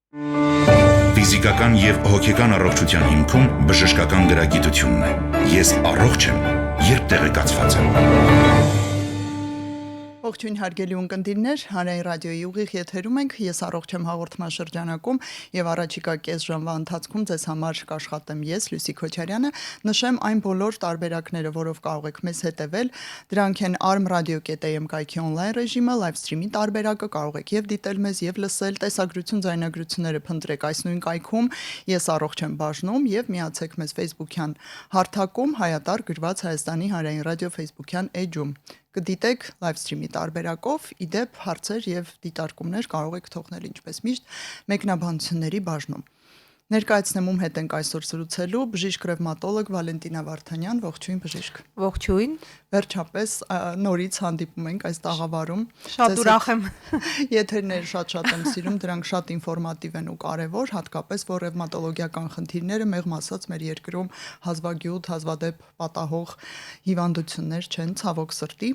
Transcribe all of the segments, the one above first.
Ֆիզիկական եւ հոգեկան առողջության հիմքում բժշկական գրագիտությունն է։ Ես առողջ եմ, երբ տեղեկացված եմ։ Ողջույն հարգելի ունկնդիրներ, Հանրային ռադիոյի ուղիղ եթերում ենք, ես առողջ եմ հաղորդման շրջանակում եւ առաջիկա կես ժամվա ընթացքում ձեզ համար կաշխատեմ ես, Լուսի Քոչարյանը, նշեմ այն բոլոր տարբերակները, որով կարող եք մեզ հետևել, դրանք են armradio.am կայքի on-line ռեժիմը, live stream-ի տարբերակը, կարող եք եւ դիտել մեզ եւ լսել, տեսագրություն ձայնագրությունները փնտրեք այս նույն կայքում, ես առողջ եմ բաժնում եւ միացեք մեզ Facebook-յան հարթակում հայատար գրված Հայաստանի Հանրային ռադիո Facebook-յան էջում։ Կդիտեք live stream-ի տարբերակով, իդեպ հարցեր եւ դիտարկումներ կարող եք թողնել ինչպես միշտ մեկնաբանությունների բաժնում։ Ներկայացնեմ ում հետ ենք այսօր զրուցելու բժիշկ ռևմատոլոգ Վալենտինա Վարդանյան, ողջույն բժիշկ։ Ողջույն։ Վերջապես նորից հանդիպում ենք այս տաղավարում։ Շատ ուրախ եմ։ Եթերները շատ եմ սիրում, դրանք շատ ինֆորմատիվ են ու կարևոր, հատկապես որ ռևմատոլոգիական խնդիրները մեղմ ասած մեր երկրում հազվագյուտ, հազվադեպ պատահող հիվանդություններ չեն, ցավոք սրտի։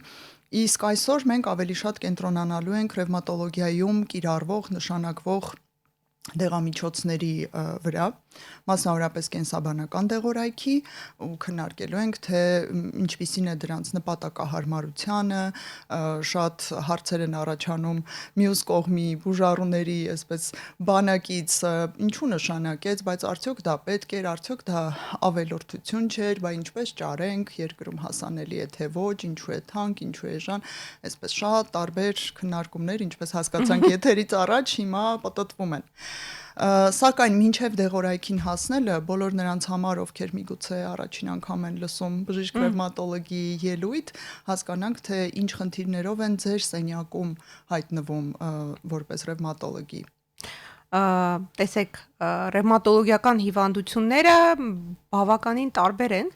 Իսկ այսօր մենք ավելի շատ կենտրոնանալու ենք ռևմատոլոգիայում կիրառվող, նշանակվող դեղամիջոցների վրա, մասնավորապես կենսաբանական դեղորայքի ու քննարկելու ենք, թե ինչպիսին է դրանց նպատակահարմարությունը, շատ հարցեր են առաջանում մյուս կողմի բուժառուների, այսպես բանակից, ինչու նշանակեց, բայց արդյոք դա պետք էր, արդյոք դա ավելորդություն չէր, բա ինչպես ճարենք, երկրում հասանելի է թե ոչ, ինչու է թանկ, ինչու է էժան, այսպես շատ տարբեր քննարկումներ, ինչպես հասկացանք եթերից առաջ, հիմա պատտվում են։ Սակայն մինչև դեղորայքին հասնելը բոլոր նրանց համար, ովքեր միգուցե առաջին անգամ են լսում բժիշկ ռևմատոլոգի ելույթ, հասկանանք, թե ինչ խնդիրներով են ձեր սենյակում հայտնվում որպես ռևմատոլոգի։ Տեսեք, ռևմատոլոգիական հիվանդությունները բավականին տարբեր են,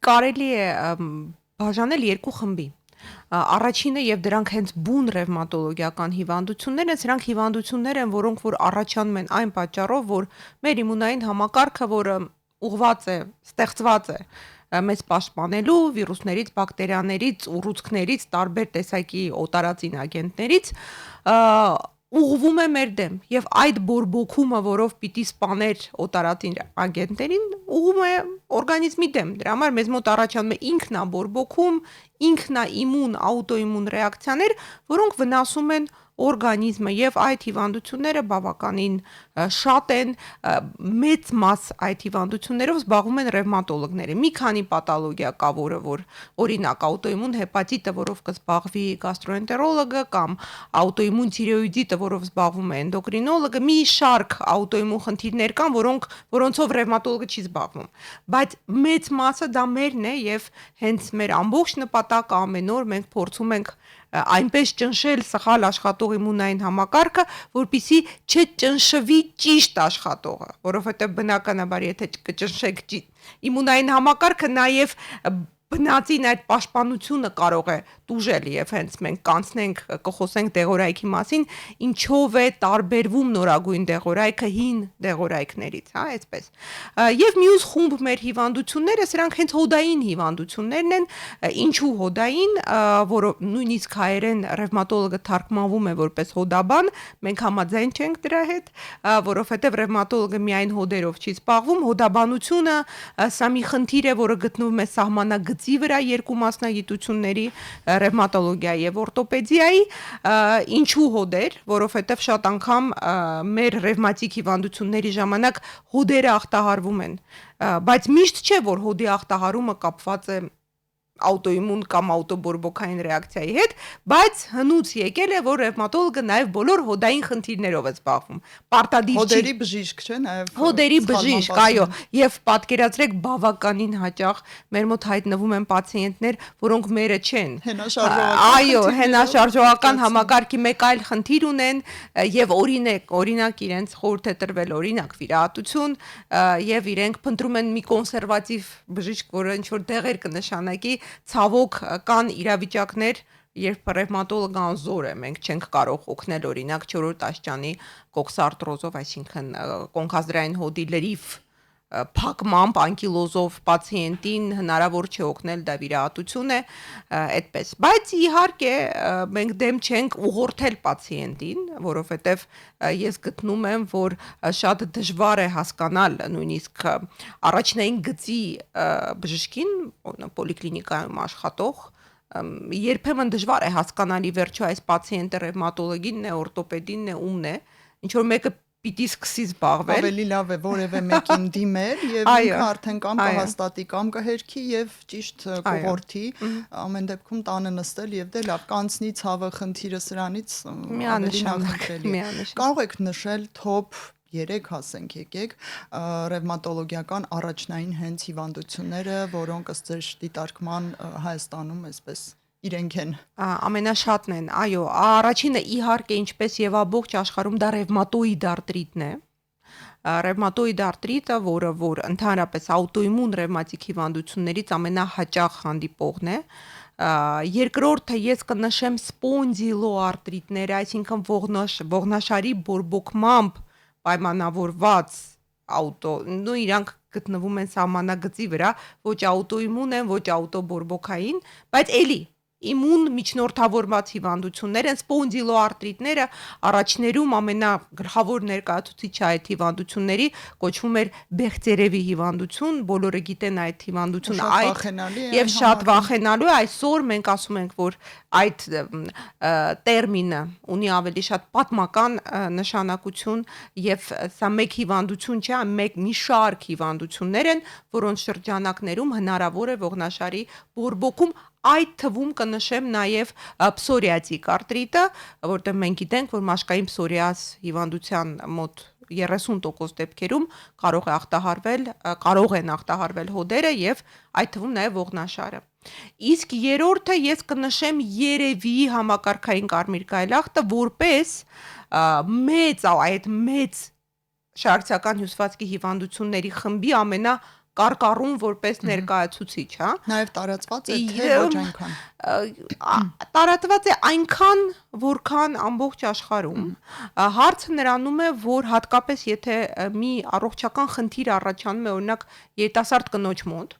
կարելի է բաժանել երկու խմբի։ Առաջինը եւ դրանք հենց բուն ռևմատոլոգիական հիվանդություններ են, սրանք հիվանդություններ են, որոնք որ առաջանում են այն պատճառով, որ մեր իմունային համակարգը, որը ուղղված է, ստեղծված է մեզ պաշտպանելու վիրուսներից, բակտերիաներից, ուռուցքներից, տարբեր տեսակի օտարածին ագենտներից, ուղղվում է մեր դեմ եւ այդ բորբոքումը, որով պիտի սպաներ օտարածին ագենտներին, ուղղում է օրգանիզմի դեմ։ Դրա համար մեզ մոտ առաջանում է ինքնաբորբոքում, ինքնաիմուն, աուտոիմուն ռեակցիաներ, որոնք վնասում են օրգանիզմը եւ այդ հիվանդությունները բավականին շատ են, մեծ մաս այդ հիվանդություններով զբաղվում են ռևմատոլոգները։ Մի քանի պաթոլոգիա կա, որ օրինակ աուտոիմուն հեպատիտը, որով կզբաղվի գաստրոենտերոլոգը կամ աուտոիմուն թիրեոիդիտը, որով զբաղվում է էնդոկրինոլոգը, մի շարք աուտոիմուն խնդիրներ կան, որոնցով ռևմատոլոգը չի զբաղվում։ Բայց մեծ մասը դա մերն է եւ հենց մեր ամբողջ նպատակը ամեն օր մենք փորձում ենք այնպես ճնշել սխալ աշխատող իմունային համակարգը, որպեսզի չճնշվի ճիշտ աշխատողը, որովհետև բնականաբար եթե կճնշեք իմունային համակարգը, նաև բնածին այդ պաշտպանությունը կարող է տուժել եւ հենց մենք կանցնենք կխոսենք դեղորայքի մասին, ինչով է տարբերվում նորագույն դեղորայքը հին դեղորայքներից, հա, այսպես։ Եվ մյուս խումբ մեր հիվանդությունները, սրանք հենց հոդային հիվանդություններն են, ինչու հոդային, որը նույնիսկ հայերեն ռևմատոլոգը թարգմանվում է որպես հոդաբան, մենք համաձայն չենք դրա հետ, որովհետեւ ռևմատոլոգը միայն հոդերով չի զբաղվում, հոդաբանությունը սա մի խնդիր է, որը գտնվում է սահմանագծի վրա երկու մասնագիտությունների ռևմատոլոգիայի եւ օրթոպեդիայի, ինչու հոդեր, որովհետեւ շատ անգամ մեր ռևմատիկ հիվանդությունների ժամանակ հոդերը ախտահարվում են, բայց միշտ չէ, որ հոդի ախտահարումը կապված է աուտոիմուն կամ աուտոբորբոքային ռեակցիայի հետ, բայց հնուց եկել է, որ ռևմատոլոգը նաև բոլոր հոդային խնդիրներով է զբաղվում։ Պարտադիր չի։ Հոդերի բժիշկ չէ, նաև հոդերի բժիշկ, այո, եւ պատկերացրեք բավականին հաճախ մեր մոտ հայտնվում են պացիենտներ, որոնք մերը չեն։ Այո, հենաշարժողական համակարգի մեկ այլ խնդիր ունեն եւ օրինակ իրենց խորհուրդ է տրվել օրինակ վիրահատություն եւ իրենք փնտրում են մի կոնսերվատիվ բժիշկ, որը ինչ որ դեղեր կնշանակի, ցավոք կան իրավիճակներ, երբ ռևմատոլոգը անզոր է, մենք չենք կարող օգնել օրինակ 4-րդ աստիճանի կոքսարտրոզով, այսինքն կոնքազդրային հոդի լրիվ փակմամբ անկիլոզով պացիենտին հնարավոր չէ օգնել, դա վիրահատություն է, այդպես։ Բայց իհարկե մենք դեմ չենք ուղղորդել պացիենտին, որովհետև ես գտնում եմ, որ շատ դժվար է հասկանալ նույնիսկ առաջնային գծի բժշկին, պոլիկլինիկայում աշխատող, երբեմն դժվար է հասկանալի վերջո այս պացիենտը ռևմատոլոգինն է, օրթոպեդինն է, ումն է, ինչ որ մեկը պիտի սկսի զբաղվել։ Ավելի լավ է որևէ մեկին դիմել եւ ինքը արդեն կամ կհաստատի կամ կհերքի եւ ճիշտ կողորթի, ամեն դեպքում տանը նստել եւ դե լավ կանցնի ցավը խնդիրը սրանից ավելի նախընտրելի։ Կարող եք նշել top 3 ասենք եկեք ռևմատոլոգիական առաջնային հենց հիվանդությունները, որոնք ըստ ձեր դիտարկման Հայաստանում այսպես իրենք են ամենաշատն են, այո, առաջինը իհարկե ինչպես եւ ամբողջ աշխարհում դա ռևմատոիդ արտրիտն է։ Ռևմատոիդ արտրիտը, որ ընդհանրապես աուտոիմուն ռևմատիկ հիվանդություններից ամենահաճախ հանդիպողն է։ Երկրորդը ես կնշեմ սպոնդիլոարտրիտները, այսինքն ողնաշարի բորբոքմամբ պայմանավորված իրանք գտնվում են սահմանագծի վրա, ոչ աուտոիմուն են, ոչ աուտոբորբոքային, բայց էլի իմուն միջնորդավորված հիվանդություններ են, սպոնդիլոարտրիտները առաջներում ամենագլխավոր ներկայացուցիչը այդ հիվանդությունների կոչվում էր Բեխտերևի հիվանդություն, բոլորը գիտեն այդ հիվանդությունը, եւ շատ վախենալու է, այսօր մենք ասում ենք, որ այդ տերմինը ունի ավելի շատ պատմական նշանակություն եւ սա մեկ հիվանդություն չէ, մի շարք հիվանդություններ են, որոնց շրջանակներում հնարավոր է ողնաշարի բորբոքում այդ թվում կնշեմ նաև պսորիատիկ արտրիտը, որտեղ մենք գիտենք, որ մաշկային պսորիազ հիվանդության մոտ 30% դեպքերում կարող են ախտահարվել հոդերը եւ այդ թվում նաև ողնաշարը։ Իսկ երրորդը ես կնշեմ երևի համակարգային կարմիր գայլախտը որպես մեծ շարքցական հյուսվածքի հիվանդությունների խմբի կարկառուն որպես ներկայացուցիչ, հա։ Նաև տարածված է թե ոչ այնքան։ Տարածված է այնքան, որքան ամբողջ աշխարհում։ Հարցը նրանում է, որ հատկապես եթե մի առողջական խնդիր առաջանում է, օրինակ երիտասարդ կնոջ մոտ,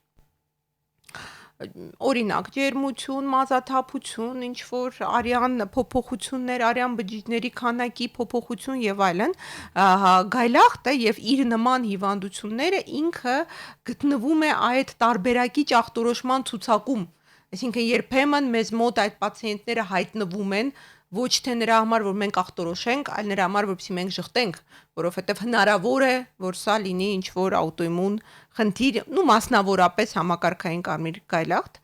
օրինակ ջերմություն, մազաթափություն, ինչ որ արյան փոփոխություններ, արյան բջիջների քանակի փոփոխություն եւ այլն, գայլախտը եւ իր նման հիվանդությունները ինքը գտնվում է այդ տարբերակի ախտորոշման ցուցակում, այսինքն երբեմն մեզ մոտ այդ պացիենտները հայտնվում են ոչ թե նրա համար, որ մենք ախտորոշենք, այլ նրա համար, որպեսզի մենք շղթենք, որովհետև հնարավոր է, որ սա լինի ինչ-որ աուտոիմուն խնդիր, մասնավորապես համակարգային կարմիր գայլախտ,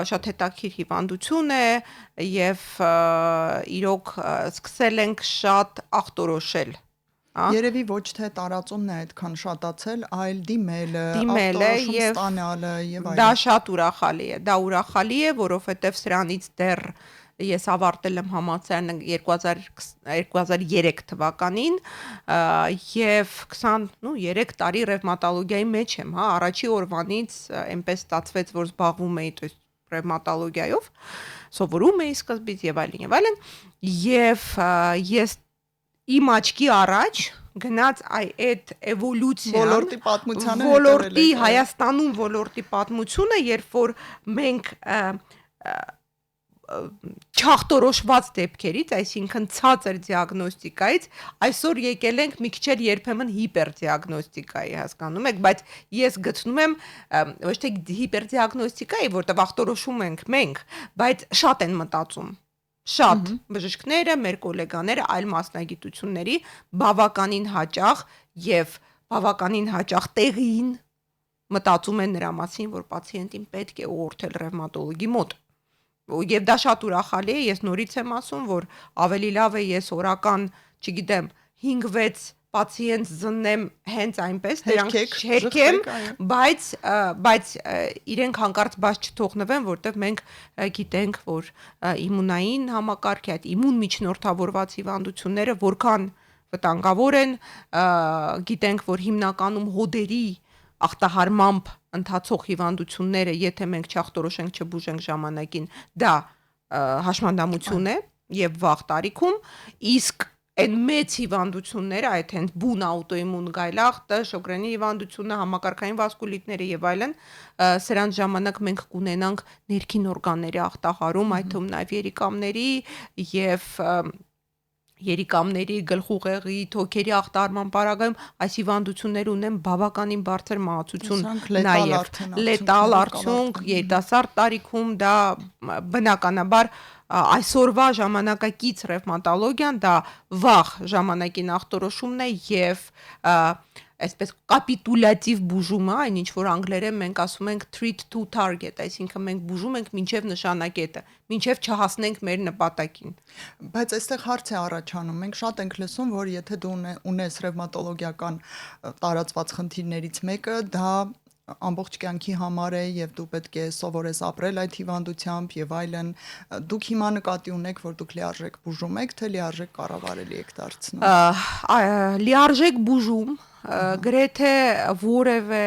շատ հետաքրքիր հիվանդություն է եւ իրոք սկսել ենք շատ ախտորոշել։ Երևի ոչ թե տարածումն է այդքան շատացել, այլ դիմելը, ախտորոշում ստանալը եւ այլն։ Դա շատ ուրախալի է, որովհետև սրանից դեռ ես ավարտել եմ համալսարանը 2003 թվականին եւ 23 տարի ռևմատոլոգիայի մեջ եմ, հա, առաջի օրվանից այնպես ստացվեց, որ զբաղվում էի ռևմատոլոգիայով, սովորում էի սկզբից եւ այլն, եւ ես իմ աչքի առաջ գնաց այդ էվոլյուցիան ոլորտի Հայաստանում ոլորտի պատմությունը, երբ որ մենք չախտորոշված դեպքերից, այսինքն ցածր դիագնոստիկայից, այսօր եկել ենք մի քիչ էլ երբեմն հիպերդիագնոստիկայի, հասկանում եք, բայց ես գտնում եմ ոչ թե հիպերդիագնոստիկայի, որտեղ ախտորոշում ենք մենք, բայց շատ են մտածում։ Շատ բժիշկները, մեր գոլեգաները այլ մասնագիտությունների բավականին հաճախ եւ բավականին հաճախ տեղին մտածում են նրա մասին, որ պացիենտին պետք է ուղղորդել ռևմատոլոգի մոտ։ Եվ դա շատ ուրախալի է, ես նորից եմ ասում, որ ավելի լավ է ես օրական, չգիտեմ, 5-6 պացիենտ զննեմ հենց այնպես, դրանք հերքեմ, բայց իրենք հանկարծ բաց չթողնվեն, որտեղ մենք գիտենք, որ իմունային համակարգի, այդ իմուն միջնորդավորված հիվանդությունները որքան վտանգավոր են, գիտենք, որ հիմնականում հոդերի ախտահարմամբ ընթացող հիվանդությունները, եթե մենք չախտորոշենք, չբուժենք ժամանակին, դա հաշմանդամություն է եւ վաղ տարիքում, իսկ Այն մեծ հիվանդությունները, այդ հենց բուն աուտոիմուն գայլախտը, շոգրենի հիվանդությունը, համակարգային վասկուլիտները եւ այլն, սրանց ժամանակ մենք կունենանք ներքին օրգանների ախտահարում, այդ թվում նաեւ երիկամների, գլխուղեղի, թոքերի ախտահարման պարագայում այս հիվանդությունները ունեն բավականին բարձր մահացություն, նաեւ լետալ արդյունք, երիտասարդ տարիքում դա բնականաբար այսօրվա ժամանակակից ռևմատոլոգիան դա վաղ ժամանակի նախտորոշումն է եւ այսպես կապիտուլյատիվ բուժումը, այն ինչ որ անգլերեն մենք ասում ենք treat to target, այսինքն մենք բուժում ենք մինչև նշանակետը, մինչև չհասնենք մեր նպատակին։ Բայց այստեղ հարց է առաջանում։ Մենք շատ ենք լսում, որ եթե դու ունես ռևմատոլոգիական տարածված խնդիրներից մեկը, դա ամբողջ կյանքի համար է եւ դու պետք է սովորես ապրել այդ հիվանդությամբ եւ այլն։ Դուք հիմա նկատի ունեք, որ դուք լիարժեք բուժում եք, թե լիարժեք կառավարելի եք դարձնում։ Լիարժեք բուժում գրեթե որևէ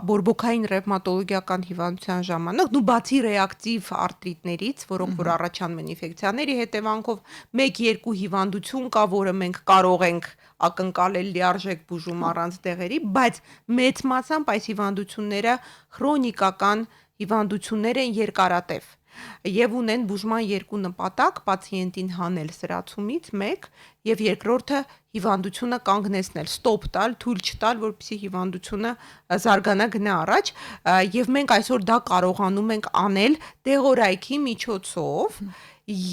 բորբոքային ռևմատոլոգիական հիվանդության ժամանակ, բացի ռեակտիվ արտրիտներից, որոնք որ առաջանում են ինֆեկցիաների հետևանքով, 1-2 հիվանդություն կա, որը մենք կարող ենք ակնկալել լիարժեք բուժում առանց դեղերի, բայց մեծ մասամբ այս հիվանդությունները քրոնիկական հիվանդություններ են երկարատև եւ ունեն բուժման երկու նպատակ՝ պացիենտին հանել սրացումից մեկ եւ երկրորդը հիվանդությունը կանգնեցնել, ստոպ տալ, թույլ չտալ, որպեսզի հիվանդությունը զարգանա գնա առաջ եւ մենք այսօր դա կարողանում ենք անել դեղորայքի միջոցով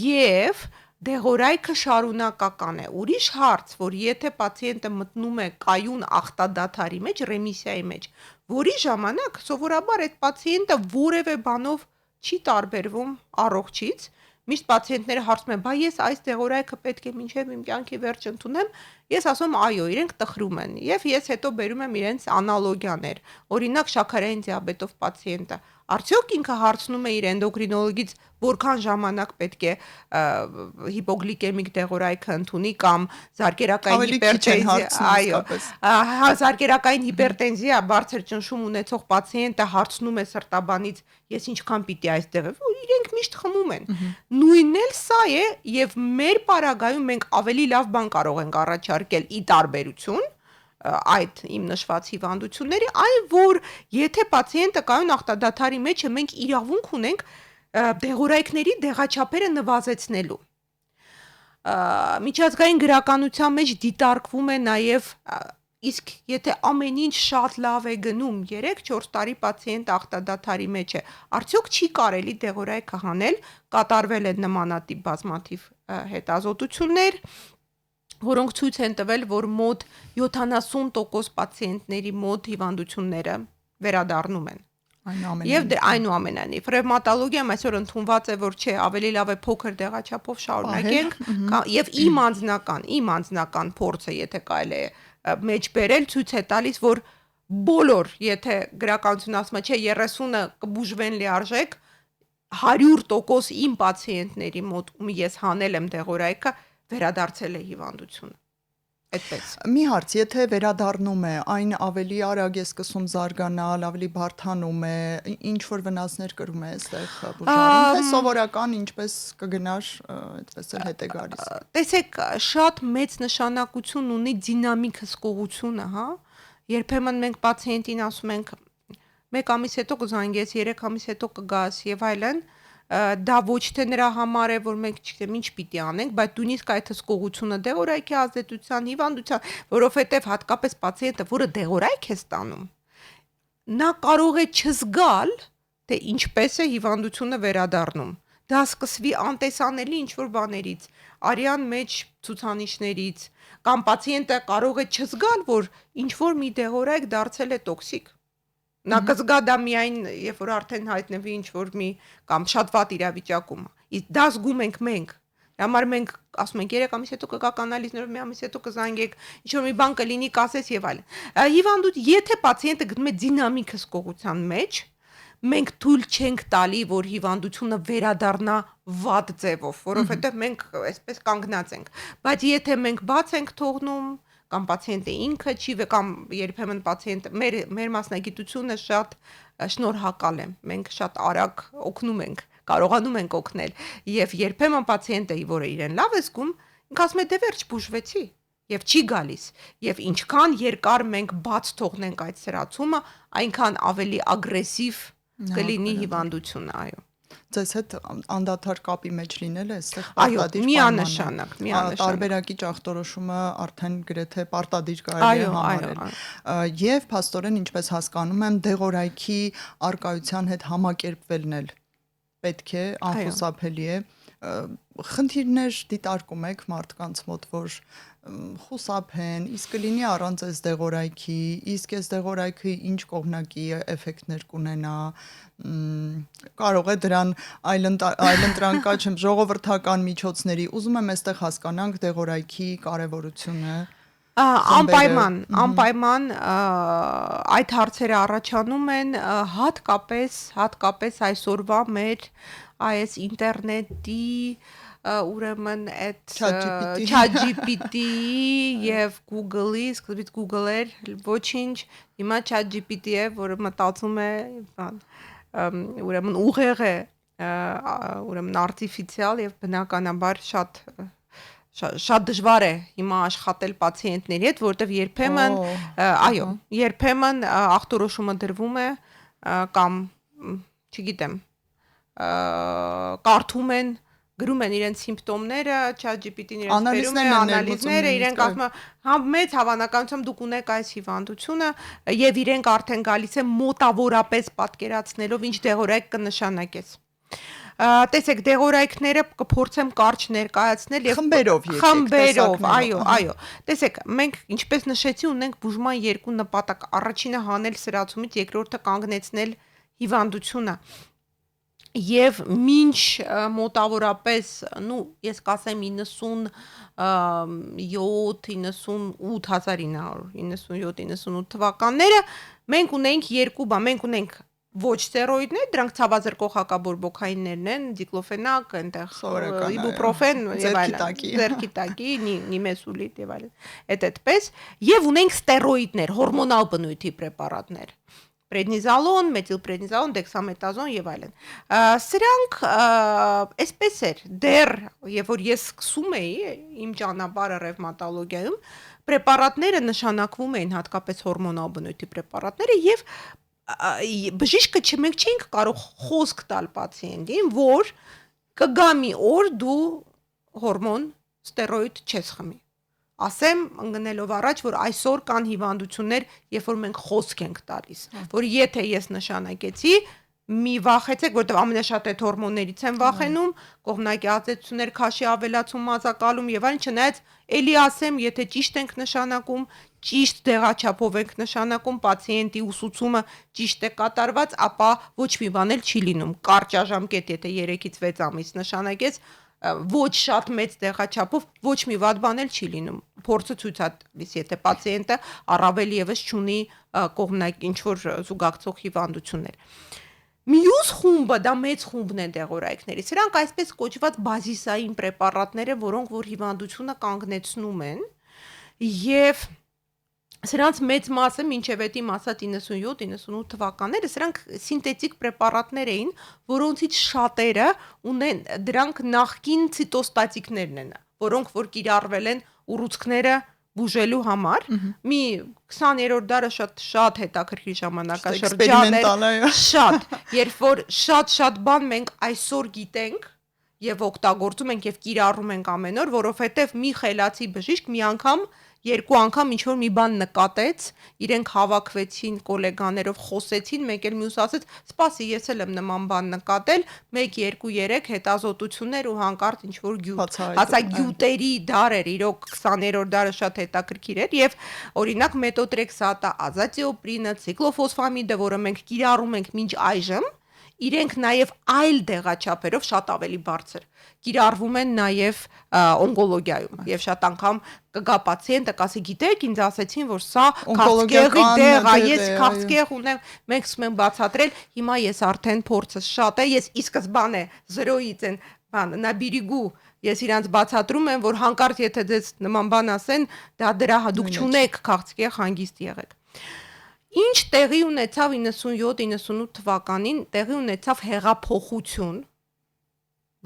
եւ դեղորայքը շարունակական է։ Ուրիշ հարց, որ եթե պացիենտը մտնում է կայուն ախտադադարի մեջ, ռեմիսիայի մեջ, որի ժամանակ սովորաբար այդ պացիենտը որևէ բանով չի տարբերվում առողջից, միշտ պացիենտները հարցում են, բա ես այս դեղորայքը պետք է մինչև իմ կյանքի վերջ ընդունեմ, ես ասում եմ, այո, իրենք տխրում են, եւ ես հետո բերում եմ իրենց անալոգիաներ, օրինակ շաքարային դիաբետով պացիենտը, արդյոք ինքը հարցնում է իր էնդոկրինոլոգից, որքան ժամանակ պետք է հիպոգլիկեմիկ դեղորայքը ընդունի կամ զարկերակային հիպերտենզիա, այո, զարկերակային հիպերտենզիա, բարձր ճնշում ունեցող պացիենտը հարցնում է սրտաբանից, ես ինչքան պիտի այստեղ եմ, իրենք միշտ խմում են։ Նույնն էլ սա է եւ մեր պարագայում մենք ավելի լավ բան կարող ենք առաջարկել ի տարբերություն այդ իմ նշված հիվանդությունների, այն որ եթե պացիենտը կայուն ախտադադարի մեջ է, մենք իրավունք ունենք դեղորայքների դեղաչափերը նվազեցնելու։ Միջազգային գրականության մեջ դիտարկվում է նաև իսկ եթե ամեն ինչ շատ լավ է գնում, 3-4 տարի պացիենտ ախտադադարի մեջ է, արդյոք չի կարելի դեղորայքը հանել, կատարվել են նմանատիպ բազմաթիվ հետազոտություններ, որոնք ցույց են տվել, որ մոտ 70% պացիենտների մոտ հիվանդությունները վերադառնում են։ Եվ այնուամենայնիվ ռևմատոլոգիայում այսօր ընդունված է, որ չէ, ավելի լավ է փոքր դեղաչափով շարունակենք, եւ իմ անձնական փորձը, եթե կարելի է մեջ բերել, ցույց է տալիս, որ բոլոր, եթե գրականությունը ասում է, չէ, 30-ը կբուժվեն լիարժեք, 100% իմ պացիենտների մոտ ում ես հանել եմ դեղորայքը, վերադարձել է հիվանդությունը։ Այդպես։ Մի հարց, եթե վերադառնում է, այն ավելի արագ է սկսում զարգանալ, ավելի բարդանում է, ինչ որ վնասներ կրում է այստեղ բուժարում, թե սովորական ինչպես կգնար, այդպես էլ հետ է գալիս։ Տեսեք, շատ մեծ նշանակություն ունի դինամիկ հսկողությունը, հա։ Երբեմն մենք պացիենտին ասում ենք 1 ամիս հետո կզանգես, 3 ամիս հետո կգաս եւ այլն, դա ոչ թե նրա համար է, որ մենք չգիտեմ ինչ պիտի անենք, բայց նույնիսկ այդ հսկողությունը դեղորայքի ազդեցության, հիվանդության, որովհետև հատկապես պացիենտը, որը դեղորայք է ստանում, նա կարող է չզգալ, թե ինչպես է հիվանդությունը վերադառնում։ Դա սկսվի անտեսանելի ինչ-որ բաներից, արյան մեջ ցուցանիշներից, կամ պացիենտը կարող է չզգալ, որ ինչ-որ մի դեղորայք դարձել է տոքսիկ։ Նա կզգա դա միայն, երբ որ արդեն հայտնվի ինչ-որ մի կամ շատ վատ իրավիճակում։ Իսկ դա զգում ենք մենք։ Համար մենք ասում ենք 3 ամիս հետո կգաք անալիզներով, մի ամիս հետո կզանգեք, ինչ-որ մի բան կլինի, կասես եւ այլն։ Հիվանդուց, եթե պացիենտը գտնում է դինամիկ հսկողության մեջ, մենք թույլ չենք տալի, որ հիվանդությունը վերադառնա վատ ձևով, որովհետեւ մենք այսպես կանգնած ենք։ Բայց եթե մենք բաց ենք թողնում, կամ պացիենտը ինքը չի կամ երբեմն պացիենտը մեր մասնագիտությունը շատ շնորհակալ է, մենք շատ արագ օգնում ենք, կարողանում ենք օգնել եւ երբեմն պացիենտը, որը իրեն լավ է զգում, ինքը ասում է դե վերջ բուժվեցի եւ չի գալիս եւ ինչքան երկար մենք բաց թողնենք այդ սրացումը, այնքան ավելի ագրեսիվ կլինի հիվանդությունը, այո։ Ձեզ հետ անդադար կապի մեջ լինել է, այստեղ Այո, միանշանակ։ Տարբերակի ախտորոշումը արդեն գրեթե պարտադիր կարելի է համարել։ Եվ փաստորեն, ինչպես հասկանում եմ, դեղորայքի արկայության հետ համակերպվելն էլ պետք է, անխուսափելի է։ Խնդիրներ դիտարկում եք մարդկանց մոտ, որ խուսափեն, իսկ կլինի առանց այս դեղորայքի, իսկ այս դեղորայքը ինչ կողմնակի էֆեկտներ կունենա, կարող է դրան այլընտրանքա չեմ ժողովրդական միջոցների, ուզում եմ այստեղ հասկանանք դեղորայքի կարևորությունը։ Անպայման այդ հարցերը առաջանում են հատկապես այսօրվա մեր այս ինտերնետի ուրեմն այդ ChatGPT եւ Google-ի, սկզբից Google էր, ոչինչ, հիմա ChatGPT է, որը մտածում է, ուրեմն ուղեղ է, ուրեմն artificial եւ բնականաբար շատ դժվար է հիմա աշխատել պացիենտների հետ, որովհետեւ երբեմն ախտորոշումը դրվում է կամ չգիտեմ կարդում են, գրում են իրենց սիմպտոմները, ChatGPT-ն իրենց բերում է անալիզները, իրենք ասում են, հա մեծ հավանականությամբ դուք ունեք այս հիվանդությունը եւ իրենք արդեն գալիս են մոտավորապես պատկերացնելով ինչ դեղորայք կնշանակես։ Տեսեք, դեղորայքները կփորձեմ կարճ ներկայացնել եւ խմբերով, այո։ Տեսեք, մենք ինչպես նշեցի, ունենք բուժման երկու նպատակ։ Առաջինը հանել սրացումից, երկրորդը կանգնեցնել հիվանդությունը։ Եվ մինչ մոտավորապես, ես կասեմ 97-98 թվականները մենք ունենք երկու բան, մենք ունենք ոչ ստերոիդներ, դրանք ցավազրկող հակաբորբոքայիններն են, դիկլոֆենակ, այնտեղ իբուպրոֆեն եւ այլն, ձերքիտակի, նիմեսուլիտ եւ այլն։ Այդպես, եւ ունենք ստերոիդներ, հորմոնալ բնույթի պրեպարատներ։ Պրեդնիզալոն, մեթիլպրեդնիզալոն, դեքսամետազոն եւ այլն։ Սրանք այսպես էր, դեռ երբ որ ես սկսում էի իմ ճանապարհը ռևմատոլոգիայում, պրեպարատները նշանակվում էին հատկապես հորմոնալ բնույթի պրեպարատները եւ բժիշկը մենք չենք կարող խոսք տալ պացիենտին, որ կգա մի օր դու հորմոն ստերոիդ չես խմի։ Ասեմ ընկնելով առաջ, որ այսօր կան հիվանդություններ, երբ որ մենք խոսք ենք տալիս, որ եթե ես նշանակեցի, մի վախեցեք, որտեղ ամենաշատ այդ հորմոններից են վախենում, կողմնակի ազդեցություններ, քաշի ավելացում, մազակալում եւ այլն, չնայած էլի ասեմ, եթե ճիշտ ենք նշանակում, ճիշտ դեղաչափով ենք նշանակում, պացիենտի ուսուցումը ճիշտ է կատարված, ապա ոչ մի բան էլ չի լինում։ Կարճաժամկետ, եթե 3-ից 6 ամիս նշանակես, ոչ շատ մեծ դեղաչափով ոչ մի վատ բան էլ չի լինում։ Փորձը ցույց է տալիս, եթե պացիենտը առավել եւս չունի կողմնակի ինչ որ զուգակցող հիվանդություններ։ Մյուս խումբը, դա մեծ խումբն է դեղորայքների։ Սրանք այսպես կոչված բազիսային պրեպարատներ են, որոնք որ հիվանդությունը կանգնեցնում են եւ սրանց մեծ մասը մինչև էդի մասը 97-98 թվականները սրանք սինթետիկ պրեպարատներ էին, որոնցից շատերը ունեն դրանք նախկին ցիտոստատիկներն են, որոնք որ կիրառվել են ուռուցքները բուժելու համար։ Մի 20-րդ դարը շատ հետաքրքիր ժամանակաշրջան էր, շատ, երբ որ շատ բան մենք այսօր գիտենք եւ օգտագործում ենք եւ կիրառում ենք ամեն օր, որովհետեւ մի խելացի բժիշկ մի անգամ երկու անգամ ինչ որ մի բան նկատեց, իրենք հավաքվեցին գոլեգաներով խոսեցին, մեկ էլ մյուս ասեց, «Սպասի, ես էլ եմ նման բան նկատել», 1, 2, 3 հետազոտություններ ու հանկարծ ինչ որ գյուտ։ Հասա գյուտերի դար էր, իրոք 20-րդ դարը շատ հետաքրքիր էր եւ օրինակ մետոտրեքսատը, ազատիոպրինը, ցիկլոֆոսֆամիդը, որը մենք կիրառում ենք մինչ այժմ, իրենք նաև այլ դեղաչափերով շատ ավելի բարձր կիրառվում են նաև օնկոլոգիայում եւ շատ անգամ կգա պացիենտը կասի գիտեք ինձ ասեցին որ սա քաղցկեղի դեղ է ես քաղցկեղ ունեմ մենք սկսում ենք բացատրել հիմա ես արդեն փորձս շատ է ես ի սկզբանե 0-ից են բան նաբիրիգու ես իրանց բացատրում եմ որ հանկարծ եթե ձեզ նման բան ասեն դա դրա դուք չունեք քաղցկեղ հանգիստ եղեք Ինչ տեղի ունեցավ 97-98 թվականին, տեղի ունեցավ հեղափոխություն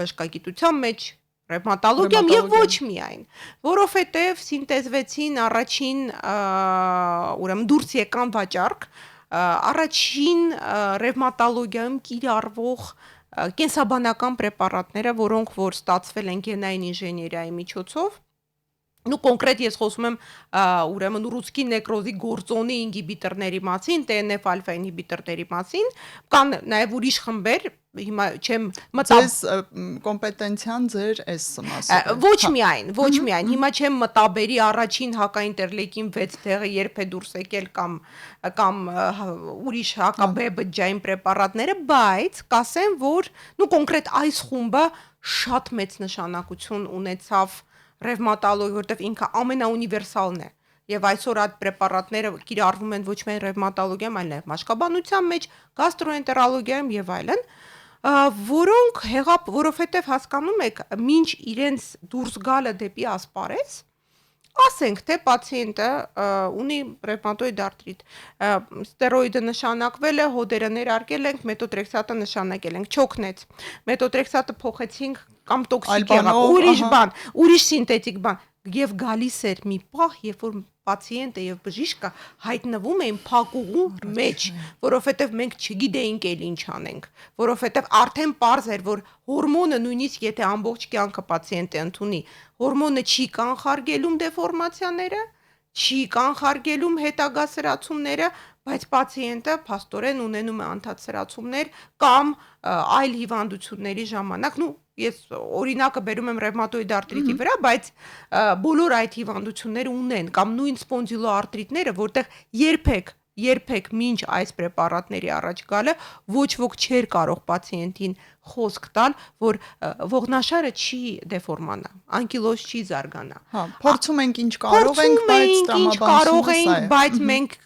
բժշկագիտության մեջ, ռևմատոլոգիայում եւ ոչ միայն, որովհետեւ սինտեզվեցին առաջին ուրեմն դուրս եկան վաճառք, առաջին ռևմատոլոգիայում կիրառվող կենսաբանական պրեպարատները, որոնք որ ստացվել են գենային ինժեներիայի միջոցով, Ну կոնկրետ ես խոսում եմ ուրեմն ռուսկի նեկրոզի գործոնի ինհիբիտորների մասին, TNF ալֆա ինհիբիտորների մասին, կան նաև ուրիշ խմբեր, հիմա չեմ մտավ Ձեզ կոմպետենցիան ձեր էս մասը։ ոչ միայն, հիմա չեմ մտաբերի առաջին հակաինտերլեյկին 6 տեղը երբ է դուրս եկել կամ ուրիշ հակաբե բջջային պրեպարատները, բայց կասեմ, որ նու կոնկրետ այս խումբը շատ մեծ նշանակություն ունեցավ ռևմատոլոգիա, որտեղ ինքը ամենաունիվերսալն է։ Եվ այսօր այդ պրեպարատները կիրառվում են ոչ միայն ռևմատոլոգիայում, այլ նաև մաշկաբանության մեջ, գաստրոենտերոլոգիայում եւ այլն, որոնք որովհետեւ հասկանում եք, մինչ իրենց դուրս գալը դեպի ասպարեզ, ասենք թե պացիենտը ունի ռևմատոիդ արտրիտ, ստերոիդը նշանակվել է, հոդերը ներարկել ենք, մետոտրեքսատը նշանակել ենք, չոքնեց, մետոտրեքսատը փոխեցինք կամ տոքսիկ եղավ, ուրիշ բան, ուրիշ սինթետիկ բան, եւ գալիս էր մի պահ, երբ որ պացիենտը եւ բժիշկը հայտնվում էին փակուղու մեջ, որովհետեւ մենք չգիտեինք էլ ինչ անենք, որովհետեւ արդեն պարզ էր, որ հորմոնը նույնիսկ եթե ամբողջ կյանքը պացիենտը ընդունի, հորմոնը չի կանխարգելում դեֆորմացիաները, չի կանխարգելում հետագա սրացումները, բայց պացիենտը փաստորեն ունենում է անդադար սրացումներ կամ այլ հիվանդությունների ժամանակ, ես օրինակը բերում եմ ռևմատոիդ արտրիտի վրա, բայց բոլոր այդ հիվանդությունները ունեն կամ նույն սպոնդիլոարտրիտները, որտեղ երբեք մինչ այս պրեպարատների առաջ գալը ոչ ոք չէր կարող պացիենտին խոսք տալ, որ ողնաշարը չի դեֆորմանա, անկիլոզ չի զարգանա։ Հա, փորձում ենք ինչ կարող ենք, բայց տրամաբանությունը սա է։ Բայց մենք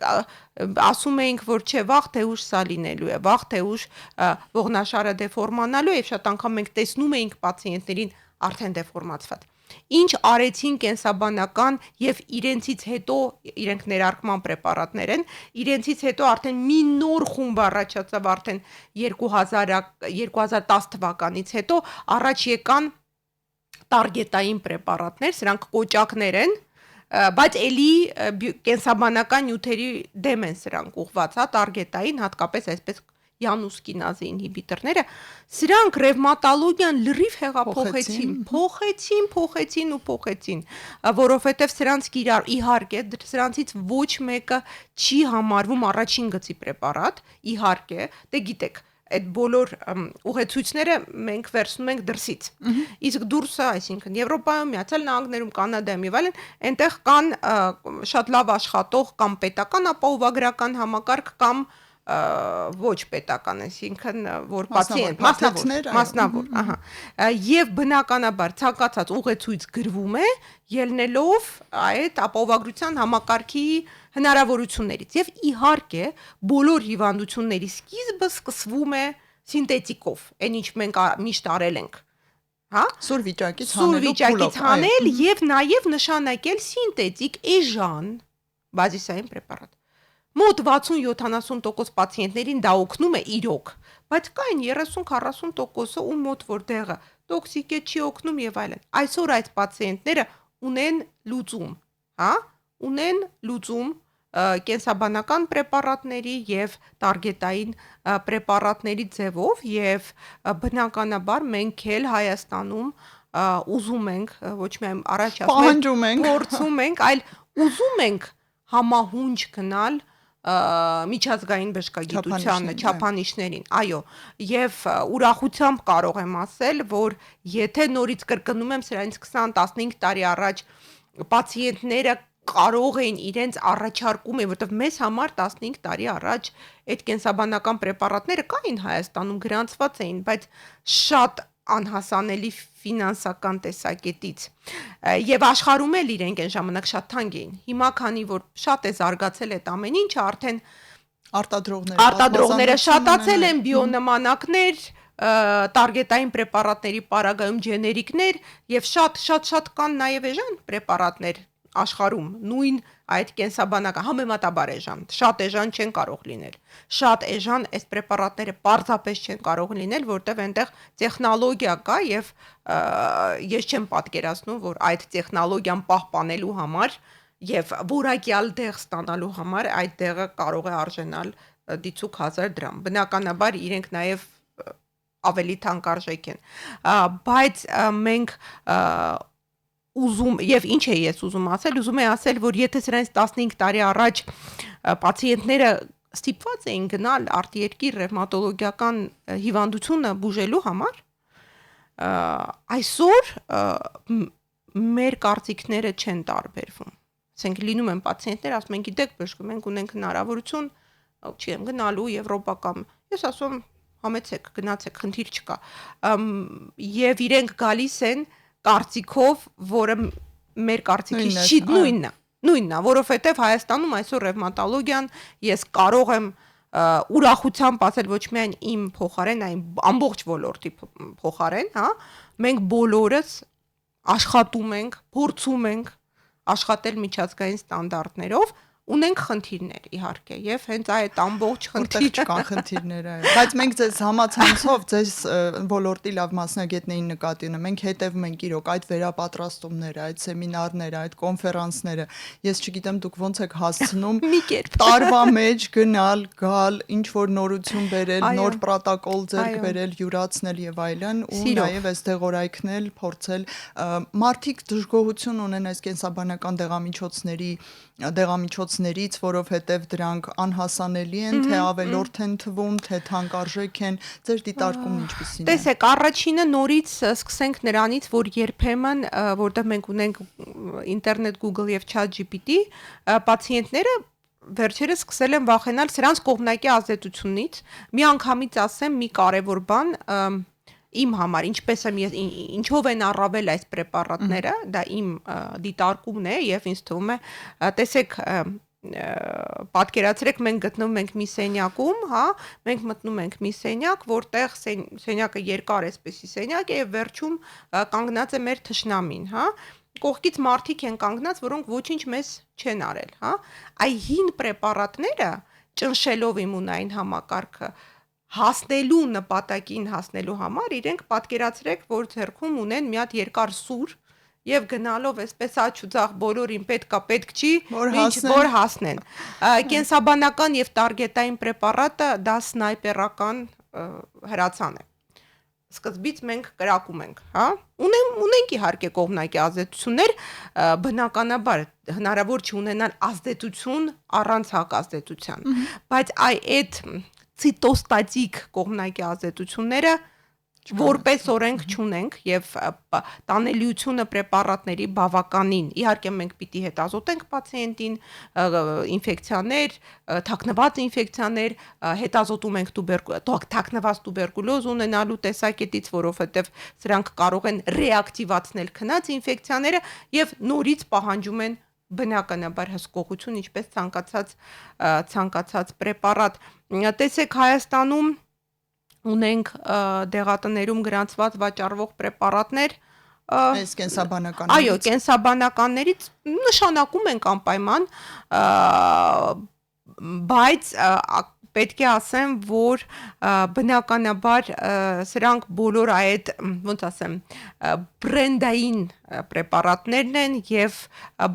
ասում էինք, որ չէ, վաղ թե ուշ սա լինելու է, վաղ թե ուշ ողնաշարը դեֆորմանալու է, եւ շատ անգամ մենք տեսնում էինք պացիենտներին արդեն դեֆորմացված։ Ինչ արեցին կենսաբանական եւ իրենցից հետո իրենք ներարկման պրեպարատներ են, իրենցից հետո արդեն մի նոր խումբ առաջացավ արդեն 2010 թվականից հետո առաջ եկան տարգետային պրեպարատներ, սրանք կոճակներ են, բայց էլի կենսաբանական նյութերի դեմ են սրանք ուղղված, հա, տարգետային, հատկապես այսպես յանուսկինազի ինհիբիտորները, սրանք ռևմատոլոգիան լրիվ փոխեցին, որովհետև սրանց իհարկե սրանցից ոչ մեկը չի համարվում առաջին գծի պրեպարատ, իհարկե, դե գիտեք, այդ բոլոր ուղեցույցները մենք վերցնում ենք դրսից։ Իսկ դուրսը, այսինքն Եվրոպայում, Միացյալ Նահանգներում, Կանադայում եւ այլն, այնտեղ կան շատ լավ աշխատող կամ պետական ապահովագրական համակարգ կամ ոչ պետական, այսինքն որ պացիենտ մասնավոր, ահա, եւ բնականաբար ցանկացած ուղեցույց գրվում է ելնելով այդ ապահովագրության համակարգի հնարավորություններից եւ իհարկե բոլոր հիվանդությունների սկիզբը սկսվում է սինթետիկով, այն ինչ մենք միշտ արել ենք, հա, սուր վիճակից հանել եւ նաեւ նշանակել սինթետիկ էժան բազիսային պրեպարատ։ Մոտ 60-70% պացիենտներին դա օգնում է իրոք, բայց կային 30-40%-ը ու մոտ որտեղը տոքսիկ է, չի օգնում եւ այլն։ Այսօր այդ պացիենտները ունեն լուծում, հա, ունեն լուծում կենսաբանական պրեպարատների եւ տարգետային պրեպարատների ձևով եւ բնականաբար մենք էլ Հայաստանում ուզում ենք ոչ միայն առաջացնել, փորձում ենք, այլ ուզում ենք համահունչ գնալ միջազգային բժշկագիտությանը, չափանիշներին, այո, եւ ուրախությամբ կարող եմ ասել, որ եթե նորից կրկնում եմ սրանից 20-15 տարի առաջ պացիենտները կարող էին իրենց առաջարկում են, որտեղ մեզ համար 15 տարի առաջ այդ կենսաբանական պրեպարատները կային Հայաստանում, գրանցված էին, բայց շատ անհասանելի ֆինանսական տեսակետից եւ աշխարհում էլ իրենք այն ժամանակ շատ թանկ էին։ Հիմա քանի որ շատ է զարգացել այդ ամեն ինչը, արդեն արտադրողները շատացել են, բիոնմանակներ, տարգետային պրեպարատների պարագայում ջեներիկներ եւ շատ կան նաեւ էժան պրեպարատներ, աշխարհում նույն այդ կենսաբանական համեմատաբար էժան, շատ էժան չեն կարող լինել։ Շատ էժան այս պրեպարատները պարզապես չեն կարող լինել, որտեղ այնտեղ տեխնոլոգիա կա եւ ես չեմ պատկերացնում, որ այդ տեխնոլոգիան պահպանելու համար եւ որակյալ դեղ ստանալու համար այդ դեղը կարող է արժանալ դիցուք 1000 դրամ։ Բնականաբար իրենք նաեւ ավելի թանկարժեք են։ Բայց մենք ուզում եւ ինչ է ես ուզում ասել, որ եթե սրանից 15 տարի առաջ պացիենտները ստիպված էին գնալ արտերկիր ռևմատոլոգիական հիվանդությունը բուժելու համար, այսօր մեր կարծիքները չեն տարբերվում։ Ասենք լինում են պացիենտներ, ասում են, գիտեք, բժշկ, մենք ունենք հնարավորություն, չեմ գնալու Եվրոպա կամ ես ասում համեցեք, գնացեք, խնդիր չկա։ Եվ իրենք գալիս են կարծիքով, որը մեր կարծիքից չի նույնն է, որովհետև Հայաստանում այսօր ռևմատոլոգիան ես կարող եմ ուրախությամբ ասել ոչ միայն իմ փոխարեն, այլ ամբողջ ոլորտի փոխարեն, հա, մենք բոլորս աշխատում ենք, փորձում ենք աշխատել միջազգային ստանդարտներով, ունենք խնդիրներ իհարկե եւ հենց այդ ամբողջ խնդիրները չկան խնդիրները, բայց մենք ձեզ համացանցով ձեզ ոլորտի լավ մասնագետներին նկատի ունեմ, մենք հետևում ենք իրոք այդ վերապատրաստումները, այդ սեմինարները, այդ կոնֆերանսները, ես չգիտեմ դուք ոնց եք հասցնում տարվա մեջ գնալ, գալ, ինչ որ նորություն բերել, նոր պրոտոկոլ ձեռք բերել, յուրացնել եւ այլն, ու նաեւ այս դեղորայքնել, փորձել մարդիկ դժգոհություն ունեն այս կենսաբանական դեղամիջոցներից, որովհետև դրանք անհասանելի են, թե ավելորդ են թվում, թե թանկարժեք են, ձեր դիտարկումն ինչպիսին է։ Տեսեք, առաջինը նորից սկսենք նրանից, որ երբեմն, որտեղ մենք ունենք ինտերնետ, Google եւ ChatGPT, պացիենտները վերջերս սկսել են վախենալ սրանց կողմնակի ազդեցությունից։ Մի անգամից ասեմ մի կարևոր բան, իմ համար, ինչով են առավել այս պրեպարատները, դա իմ դիտարկումն է եւ ինձ թվում է, տեսեք, պատկերացրեք մենք գտնվում ենք մի սենյակում, հա, մենք մտնում ենք մի սենյակ, որտեղ սենյակը երկար էսպեսի սենյակ է եւ վերջում կանգնած է մեր թշնամին, հա, կողքից մարդիկ են կանգնած, որոնք ոչինչ մեզ չեն արել, հա, այ հին պրեպարատները ճնշելով իմունային համակարգը հասնելու նպատակին հասնելու համար իրենք պատկերացրեք, որ ձեռքում ունեն մի հատ երկար սուր եւ գնալով այսպես աչ ու ձախ բոլորին պետք չի, որ հասնեն։ Կենսաբանական եւ տարգետային պրեպարատը դա սնայպերական հրացան է։ Սկզբից մենք կրակում ենք, հա։ Ունենք իհարկե կողմնակի ազդեցություններ, բնականաբար հնարավոր չի ունենալ ազդեցություն առանց հակազդեցության, բայց այդ ցիտոստատիկ կողմնակի ազդեցությունները որպես օրենք չունենք եւ տանելիությունը պրեպարատների բավականին իհարկե մենք պիտի հետազոտենք պացիենտին ինֆեկցիաներ, թաքնված ինֆեկցիաներ, հետազոտում ենք թաքնված տուբերկուլոզ ունենալու տեսակետից, որովհետեւ սրանք կարող են ռեակտիվացնել քնած ինֆեկցիաները եւ նորից պահանջում են բնականաբար հսկողություն, ինչպես ցանկացած պրեպարատ։ Տեսեք, Հայաստանում ունենք դեղատներում գրանցված վաճառվող պրեպարատներ, այս կենսաբանականներից։ Այո, կենսաբանականներից նշանակում ենք անպայման, բայց պետք է ասեմ, որ բնականաբար սրանք բոլոր այդ, ոնց ասեմ, բրենդային պրեպարատներն են եւ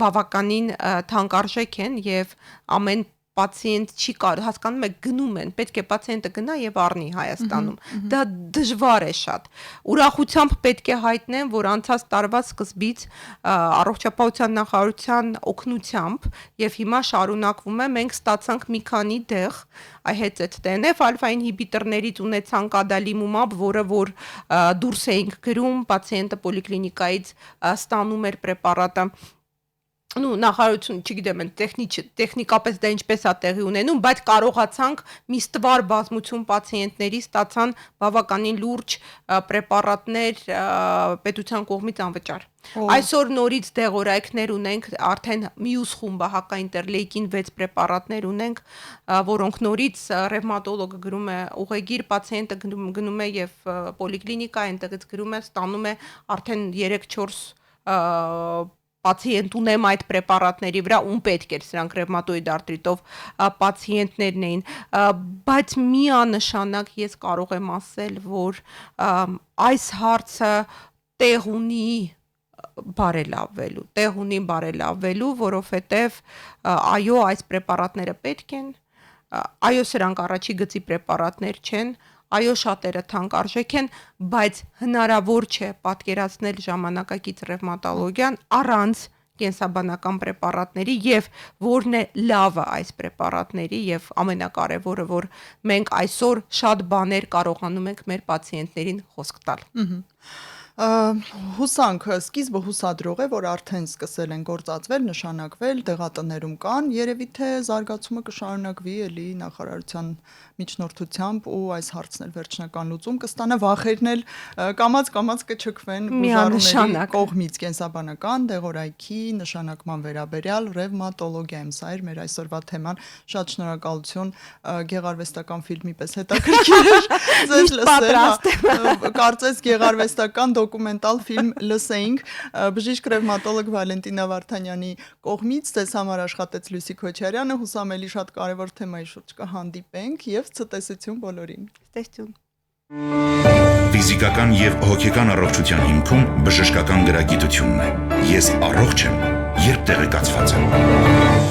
բավականին թանկարժեք են եւ ամեն պացիենտ չի կարող, հասկանում եք, գնում են, պետք է պացիենտը գնա եւ առնի Հայաստանում։ Դա դժվար է շատ։ Ուրախությամբ պետք է հայտնեմ, որ անցած տարվա սկզբից առողջապահության նախարարության օգնությամբ եւ հիմա շարունակվում է, մենք ստացանք մի քանի դեղ TNF ալֆա ինհիբիտորներից ունեցանք ադալիմումաբ, որը որ դուրս էինք գրում, պացիենտը պոլիկլինիկայից ստանում էր պրեպարատը։ Նախարարություն, չգիտեմ, տեխնիկապես դա ինչպես է տեղի ունենում, բայց կարողացանք մի ստվար բազմություն պացիենտների ստացան բավականին լուրջ պրեպարատներ պետության կողմից անվճար։ Այսօր նորից դեղորայքներ ունենք, արդեն մյուս խումբը հակաինտերլեյկին 6 պրեպարատներ ունենք, որոնք նորից ռևմատոլոգը գրում է ուղեգիր, պացիենտը գնում է եւ պոլիկլինիկա այնտեղից գրում է, ստանում է արդեն 3-4 պացիենտ ունեմ այդ պրեպարատների վրա, ում պետք էր, սրանք ռևմատոիդ արտրիտով պացիենտներն էին, բայց միանշանակ ես կարող եմ ասել, որ այս հարցը տեղ ունի բարելավվելու, որովհետև այո, այս պրեպարատները պետք են, այո, սրանք առաջի գծի պրեպարատներ չեն, այո, շատերը թանկարժեք են, բայց հնարավոր չէ պատկերացնել ժամանակակից ռևմատոլոգիան առանց կենսաբանական պրեպարատների եւ որն է լավը այս պրեպարատների եւ ամենակարևորը, որ մենք այսօր շատ բաներ կարողանում ենք մեր պացիենտներին խոսք տալ։ Հուսանքը սկիզբը հուսադրող է, որ արդեն սկսել են գործածվել, նշանակվել, դեղատներում կան, երևի թե զարգացումը կշարունակվի էլի նախարարության միջնորդությամբ ու այս հարցն էլ վերջնական լուծում կստանա, վախերն էլ կամաց կչքվեն բուժարուների կողմից կենսաբանական դեղորայքի նշանակման վերաբերյալ ռևմատոլոգիայում։ Սա էր մեր այսօրվա թեման։ Շատ շնորհակալություն, գեղարվեստական ֆիլմի պես հետաքրքիր էր ձեզ լսել։ Կարծես գեղարվեստական դոկումենտալ ֆիլմ լսեինք բժիշկ ռևմատոլոգ Վալենտինա Վարդանյանի կողմից, ձեզ համար աշխատեց Լուսի Քոչարյանը, հուսամ էլի շատ կարևոր թեմայի շուրջ կհանդիպենք եւ ցտեսություն բոլորին։ Ցտեսություն։ Ֆիզիկական եւ հոգեկան առողջության հիմքում բժշկական գրագիտությունն է։ Ես առողջ եմ, երբ տեղեկացված եմ։